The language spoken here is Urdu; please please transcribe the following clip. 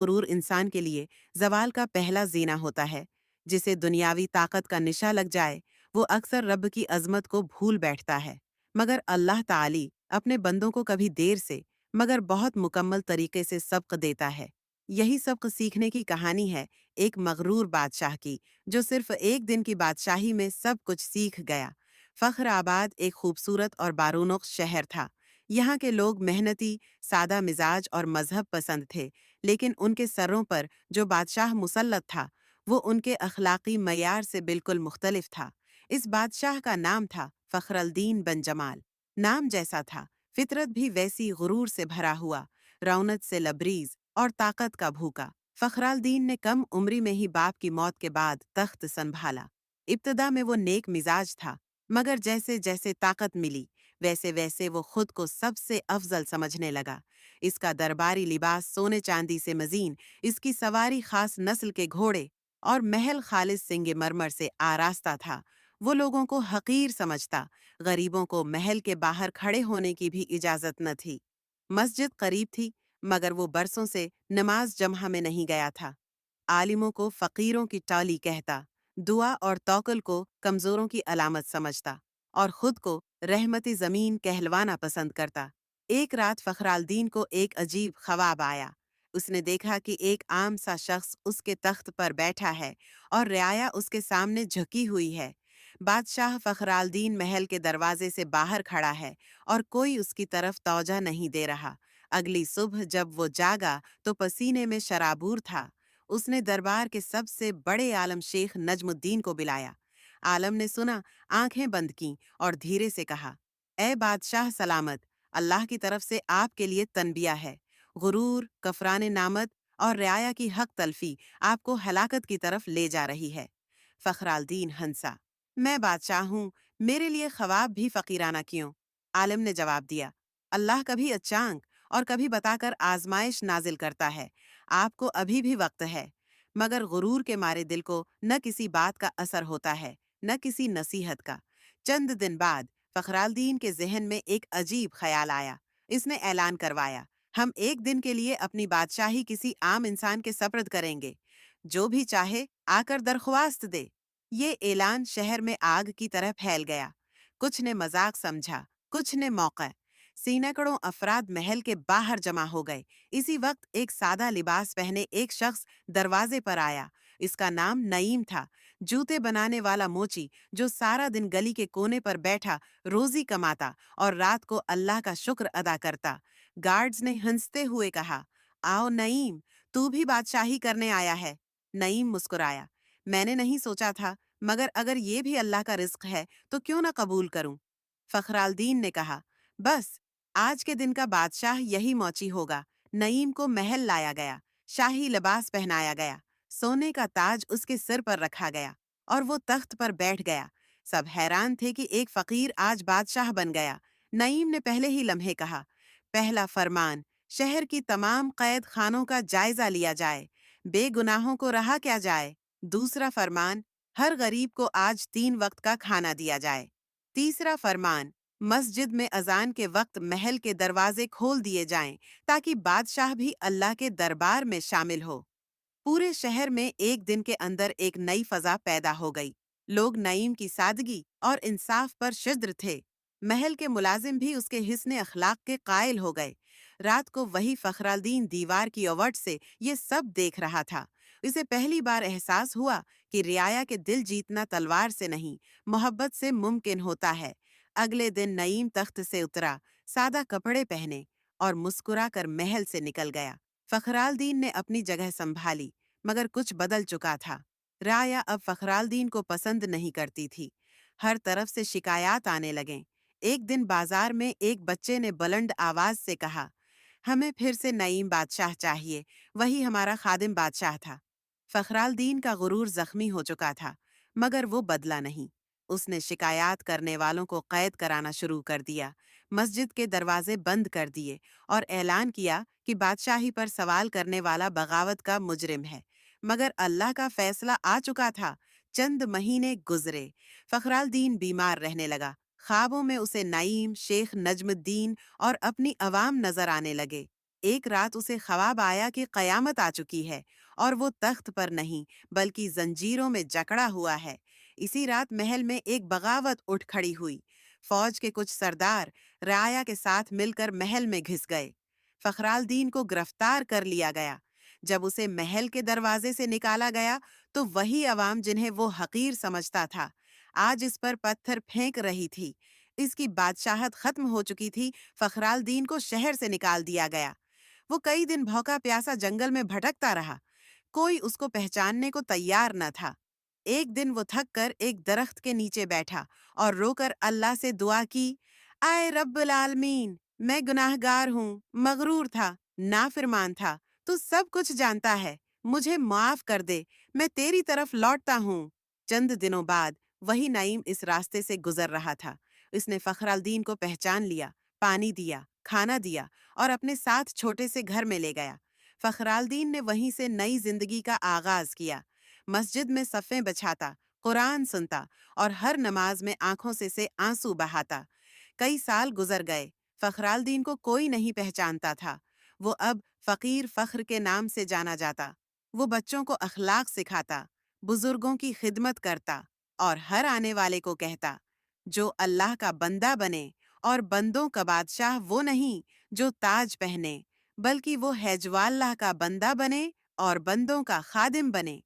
غرور انسان کے لیے زوال کا پہلا زینہ ہوتا ہے۔ جسے دنیاوی طاقت کا نشہ لگ جائے وہ اکثر رب کی عظمت کو بھول بیٹھتا ہے۔ مگر اللہ تعالی اپنے بندوں کو کبھی دیر سے مگر بہت مکمل طریقے سے سبق دیتا ہے۔ یہی سبق سیکھنے کی کہانی ہے ایک مغرور بادشاہ کی، جو صرف ایک دن کی بادشاہی میں سب کچھ سیکھ گیا۔ فخر آباد ایک خوبصورت اور بارونق شہر تھا۔ یہاں کے لوگ محنتی، سادہ مزاج اور مذہب پسند تھے، لیکن ان کے سروں پر جو بادشاہ مسلط تھا وہ ان کے اخلاقی معیار سے بالکل مختلف تھا۔ اس بادشاہ کا نام تھا فخر الدین بن جمال۔ نام جیسا تھا، فطرت بھی ویسی غرور سے بھرا ہوا، رونت سے لبریز اور طاقت کا بھوکا۔ فخر الدین نے کم عمری میں ہی باپ کی موت کے بعد تخت سنبھالا۔ ابتدا میں وہ نیک مزاج تھا، مگر جیسے جیسے طاقت ملی ویسے ویسے وہ خود کو سب سے افضل سمجھنے لگا۔ اس کا درباری لباس سونے چاندی سے مزین، اس کی سواری خاص نسل کے گھوڑے اور محل خالص سنگ مرمر سے آراستہ تھا۔ وہ لوگوں کو حقیر سمجھتا، غریبوں کو محل کے باہر کھڑے ہونے کی بھی اجازت نہ تھی۔ مسجد قریب تھی، مگر وہ برسوں سے نماز جمعہ میں نہیں گیا تھا۔ عالموں کو فقیروں کی ٹالی کہتا، دعا اور توکل کو کمزوروں کی علامت سمجھتا، اور خود کو رحمتی زمین کہلوانا پسند کرتا۔ ایک رات فخر الدین کو ایک عجیب خواب آیا۔ اس نے دیکھا کہ ایک عام سا شخص اس کے تخت پر بیٹھا ہے اور رعایا اس کے سامنے جھکی ہوئی ہے۔ بادشاہ فخر الدین محل کے دروازے سے باہر کھڑا ہے اور کوئی اس کی طرف توجہ نہیں دے رہا۔ اگلی صبح جب وہ جاگا تو پسینے میں شرابور تھا۔ اس نے دربار کے سب سے بڑے عالم شیخ نجم الدین کو بلایا۔ عالم نے سنا، آنکھیں بند کیں اور دھیرے سے کہا، اے بادشاہ سلامت، اللہ کی طرف سے آپ کے لیے تنبیہ ہے۔ غرور، کفران نعمت اور رعایا کی حق تلفی آپ کو ہلاکت کی طرف لے جا رہی ہے۔ فخر الدین ہنسا، میں بادشاہ ہوں، میرے لیے خواب بھی فقیرانہ کیوں؟ عالم نے جواب دیا، اللہ کبھی اچانک اور کبھی بتا کر آزمائش نازل کرتا ہے۔ آپ کو ابھی بھی وقت ہے۔ مگر غرور کے مارے دل کو نہ کسی بات کا اثر ہوتا ہے، نہ کسی نصیحت کا۔ چند دن بعد فخر الدین کے ذہن میں ایک عجیب خیال آیا۔ اس نے اعلان کروایا، ہم ایک دن کے لیے اپنی بادشاہی کسی عام انسان کے سپرد کریں گے، جو بھی چاہے آ کر درخواست دے۔ یہ اعلان شہر میں آگ کی طرح پھیل گیا۔ کچھ نے مذاق سمجھا، کچھ نے موقع۔ سینکڑوں افراد محل کے باہر جمع ہو گئے۔ اسی وقت ایک سادہ لباس پہنے ایک شخص دروازے پر آیا۔ اس کا نام نعیم تھا، جوتے بنانے والا موچی، جو سارا دن گلی کے کونے پر بیٹھا روزی کماتا اور رات کو اللہ کا شکر ادا کرتا۔ گارڈز نے ہنستے ہوئے کہا، آؤ نعیم، تو بھی بادشاہی کرنے آیا ہے۔ نعیم مسکرایا، میں نے نہیں سوچا تھا، مگر اگر یہ بھی اللہ کا رزق ہے تو کیوں نہ قبول کروں۔ فخر الدین نے کہا، بس آج کے دن کا بادشاہ یہی موچی ہوگا۔ نعیم کو محل لایا گیا، شاہی لباس پہنایا گیا، سونے کا تاج اس کے سر پر رکھا گیا اور وہ تخت پر بیٹھ گیا۔ سب حیران تھے کہ ایک فقیر آج بادشاہ بن گیا۔ نعیم نے پہلے ہی لمحے کہا، پہلا فرمان، شہر کی تمام قید خانوں کا جائزہ لیا جائے، بے گناہوں کو رہا کیا جائے۔ دوسرا فرمان، ہر غریب کو آج 3 وقت کا کھانا دیا جائے۔ تیسرا فرمان، مسجد میں اذان کے وقت محل کے دروازے کھول دیے جائیں تاکہ بادشاہ بھی اللہ کے دربار میں شامل ہو۔ پورے شہر میں ایک دن کے اندر ایک نئی فضا پیدا ہو گئی۔ لوگ نعیم کی سادگی اور انصاف پر شدر تھے۔ محل کے ملازم بھی اس کے حسن اخلاق کے قائل ہو گئے۔ رات کو وہی فخر الدین دیوار کی اوٹ سے یہ سب دیکھ رہا تھا۔ اسے پہلی بار احساس ہوا کہ رعایا کے دل جیتنا تلوار سے نہیں، محبت سے ممکن ہوتا ہے۔ اگلے دن نعیم تخت سے اترا، سادہ کپڑے پہنے اور مسکرا کر محل سے نکل گیا۔ فخر الدین نے اپنی جگہ سنبھالی، مگر کچھ بدل چکا تھا۔ رعایا اب فخر الدین کو پسند نہیں کرتی تھی۔ ہر طرف سے شکایات آنے لگیں۔ ایک دن بازار میں ایک بچے نے بلند آواز سے کہا، ہمیں پھر سے نعیم بادشاہ چاہیے، وہی ہمارا خادم بادشاہ تھا۔ فخر الدین کا غرور زخمی ہو چکا تھا، مگر وہ بدلا نہیں۔ اس نے شکایات کرنے والوں کو قید کرانا شروع کر دیا، مسجد کے دروازے بند کر دیے اور اعلان کیا کہ بادشاہی پر سوال کرنے والا بغاوت کا مجرم ہے۔ مگر اللہ کا فیصلہ آ چکا تھا۔ چند مہینے گزرے، فخر الدین بیمار رہنے لگا۔ خوابوں میں اسے نعیم، شیخ نجم الدین اور اپنی عوام نظر آنے لگے۔ ایک رات اسے خواب آیا کہ قیامت آ چکی ہے اور وہ تخت پر نہیں بلکہ زنجیروں میں جکڑا ہوا ہے۔ اسی رات محل میں ایک بغاوت اٹھ کھڑی ہوئی۔ فوج کے کچھ سردار رعایا کے ساتھ مل کر محل میں گھس گئے۔ فخرالدین کو گرفتار کر لیا گیا۔ جب اسے محل کے دروازے سے نکالا گیا تو وہی عوام جنہیں وہ حقیر سمجھتا تھا آج اس پر پتھر پھینک رہی تھی۔ اس کی بادشاہت ختم ہو چکی تھی۔ فخرالدین کو شہر سے نکال دیا گیا۔ وہ کئی دن بھوکا پیاسا جنگل میں بھٹکتا رہا۔ کوئی اس کو پہچاننے کو تیار نہ تھا۔ ایک دن وہ تھک کر ایک درخت کے نیچے بیٹھا اور رو کر اللہ سے دعا کی، اے رب العالمین، میں گناہ گار ہوں، مغرور تھا، نافرمان تھا، تو سب کچھ جانتا ہے، مجھے معاف کر دے، میں تیری طرف لوٹتا ہوں۔ چند دنوں بعد وہی نعیم اس راستے سے گزر رہا تھا۔ اس نے فخرالدین کو پہچان لیا، پانی دیا، کھانا دیا اور اپنے ساتھ چھوٹے سے گھر میں لے گیا۔ فخرالدین نے وہیں سے نئی زندگی کا آغاز کیا۔ مسجد میں صفیں بچھاتا، قرآن سنتا اور ہر نماز میں آنکھوں سے آنسو بہاتا۔ کئی سال گزر گئے، فخرالدین کو کوئی نہیں پہچانتا تھا۔ وہ اب فقیر فخر کے نام سے جانا جاتا۔ وہ بچوں کو اخلاق سکھاتا، بزرگوں کی خدمت کرتا اور ہر آنے والے کو کہتا، جو اللہ کا بندہ بنے اور بندوں کا بادشاہ وہ نہیں جو تاج پہنے، بلکہ وہ ہے جو اللہ کا بندہ بنے اور بندوں کا خادم بنے۔